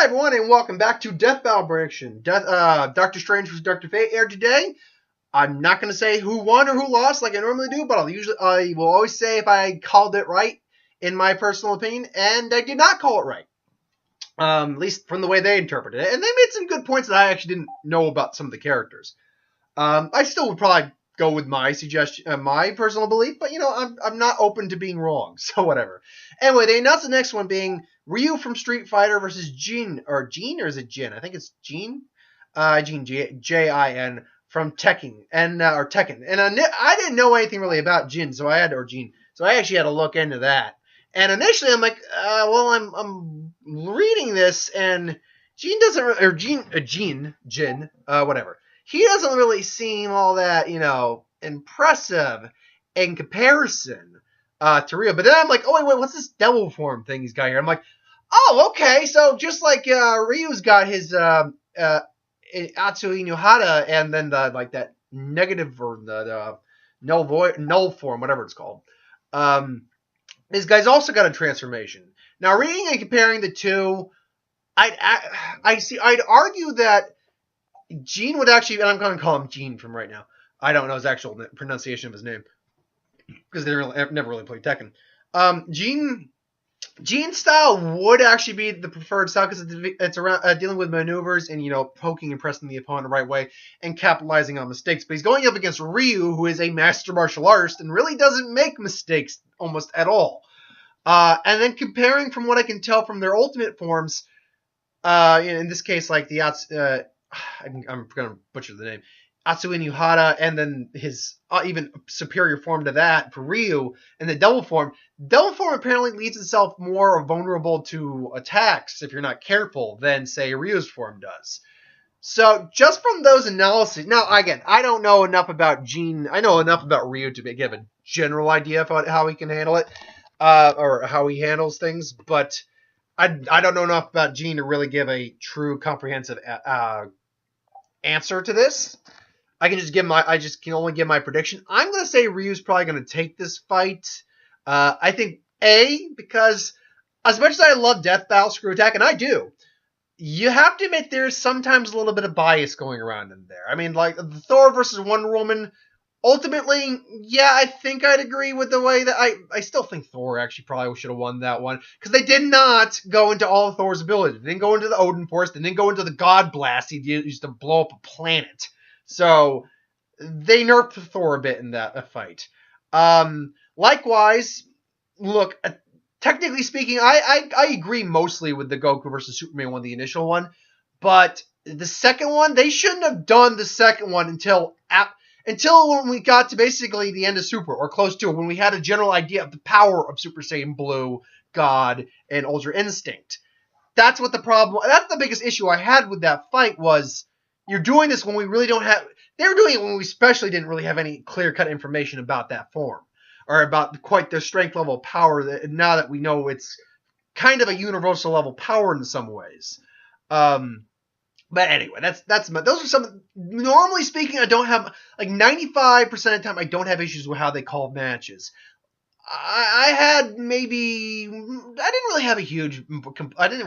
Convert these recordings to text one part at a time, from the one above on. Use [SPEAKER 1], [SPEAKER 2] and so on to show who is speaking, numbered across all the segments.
[SPEAKER 1] everyone, and welcome back to Deathbattle prediction. Doctor Strange vs. Doctor Fate aired today. I'm not going to say who won or who lost like I normally do, but I will always say if I called it right, in my personal opinion, and I did not call it right. At least from the way they interpreted it. And they made some good points that I actually didn't know about some of the characters. I still would probably go with my suggestion, my personal belief, but I'm not open to being wrong, so whatever. Anyway, they announced the next one being Ryu from Street Fighter versus Jin, or is it Jin? I think it's Jin. Jin, Jin from Tekken, and Tekken, and I didn't know anything really about Jin, so I actually had to look into that. And initially, I'm like, I'm reading this, and Jin doesn't, or Jin, whatever. He doesn't really seem all that, impressive in comparison to Ryu. But then I'm like, oh, wait, what's this devil form thing he's got here? I'm like, oh, okay, so just like Ryu's got his Atsui Inuhata, and then that negative or the null form, whatever it's called. This guy's also got a transformation. Now, reading and comparing the two, I'd argue that Gene would actually, and I'm going to call him Gene from right now. I don't know his actual pronunciation of his name because I've never really played Tekken. Gene's style would actually be the preferred style because it's around dealing with maneuvers and poking and pressing the opponent the right way and capitalizing on mistakes. But he's going up against Ryu, who is a master martial artist and really doesn't make mistakes almost at all. And then comparing from what I can tell from their ultimate forms, in this case, like the I'm going to butcher the name, Atsui Inuhata, and then his even superior form to that for Ryu, and the double form. Double form apparently leaves itself more vulnerable to attacks if you're not careful than, say, Ryu's form does. So just from those analyses, now again, I don't know enough about Gene. I know enough about Ryu to give a general idea of how he can handle it, or how he handles things, but I don't know enough about Gene to really give a true comprehensive answer to this. I can only give my prediction. I'm going to say Ryu's probably going to take this fight. I think because as much as I love Deathbattle Screw Attack, and I do, you have to admit there's sometimes a little bit of bias going around in there. I mean, like the Thor versus Wonder Woman. Ultimately, yeah, I think I'd agree with the way that I still think Thor actually probably should have won that one because they did not go into all of Thor's abilities. They didn't go into the Odin Force. They didn't go into the God Blast he used to blow up a planet. So they nerfed Thor a bit in that fight. Likewise, look, technically speaking, I agree mostly with the Goku versus Superman one, the initial one, but the second one, they shouldn't have done the second one until when we got to basically the end of Super, or close to it, when we had a general idea of the power of Super Saiyan Blue, God, and Ultra Instinct. That's what the problem, that's the biggest issue I had with that fight was, you're doing this when we really don't have, they were doing it when we especially didn't really have any clear-cut information about that form, or about quite the strength level of power, that now that we know it's kind of a universal level power in some ways. But anyway, those are some. Normally speaking, I don't have, like 95% of the time, I don't have issues with how they call matches. I had maybe, I didn't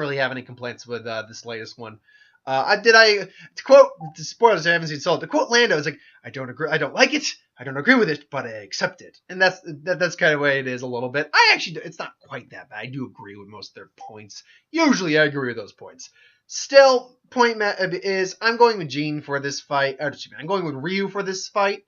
[SPEAKER 1] really have any complaints with this latest one. To quote, spoilers, I haven't seen Soul, to quote Lando, it's like, I don't like it, I don't agree with it, but I accept it. And that's kind of the way it is a little bit. It's not quite that bad. I do agree with most of their points. Usually I agree with those points. Still, point is, I'm going with Gene for this fight. I'm going with Ryu for this fight.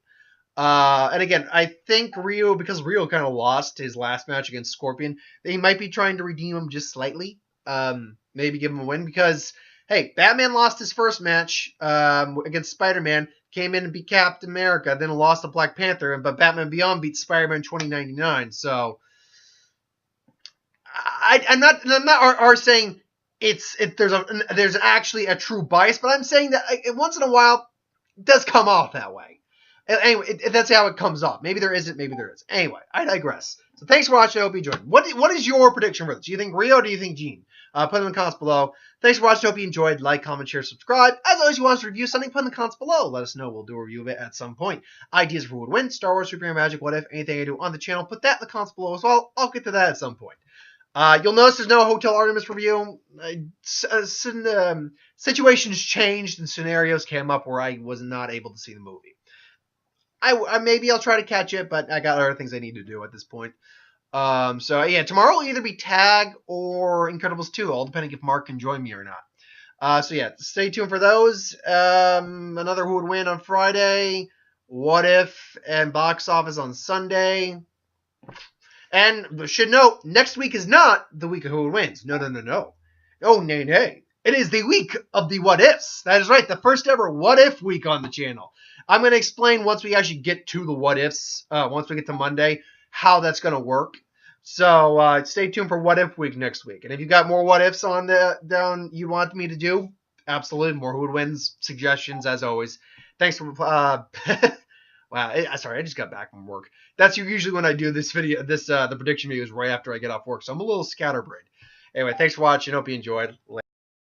[SPEAKER 1] And again, I think Ryu, because Ryu kind of lost his last match against Scorpion, they might be trying to redeem him just slightly. Maybe give him a win because, hey, Batman lost his first match against Spider-Man, came in and beat Captain America, then lost to Black Panther, but Batman Beyond beat Spider-Man in 2099. So, I'm not saying there's actually a true bias, but I'm saying that once in a while it does come off that way. And anyway, that's how it comes off. Maybe there isn't, maybe there is. Anyway, I digress. So thanks for watching. I hope you enjoyed. What is your prediction for this? Do you think Rio or do you think Gene? Put it in the comments below. Thanks for watching. I hope you enjoyed. Like, comment, share, subscribe. As always, you want us to review something, put in the comments below. Let us know. We'll do a review of it at some point. Ideas for who would win, Star Wars, Superhero Magic, what if, anything I do on the channel, put that in the comments below as well. I'll get to that at some point. You'll notice there's no Hotel Artemis review. Situations changed and scenarios came up where I was not able to see the movie. Maybe I'll try to catch it, but I got other things I need to do at this point. So yeah, tomorrow will either be Tag or Incredibles 2, all depending if Mark can join me or not. So yeah, stay tuned for those. Another Who Would Win on Friday. What If and Box Office on Sunday. And should note, next week is not the week of Who Wins. No. Oh, nay. It is the week of the What Ifs. That is right, the first ever What If week on the channel. I'm going to explain once we actually get to the What Ifs, once we get to Monday, how that's going to work. So stay tuned for What If week next week. And if you got more What Ifs on down you want me to do, absolutely, more Who Wins suggestions as always. Thanks for... Wow, sorry, I just got back from work. That's usually when I do this video, the prediction videos right after I get off work, so I'm a little scatterbrained. Anyway, thanks for watching. Hope you enjoyed.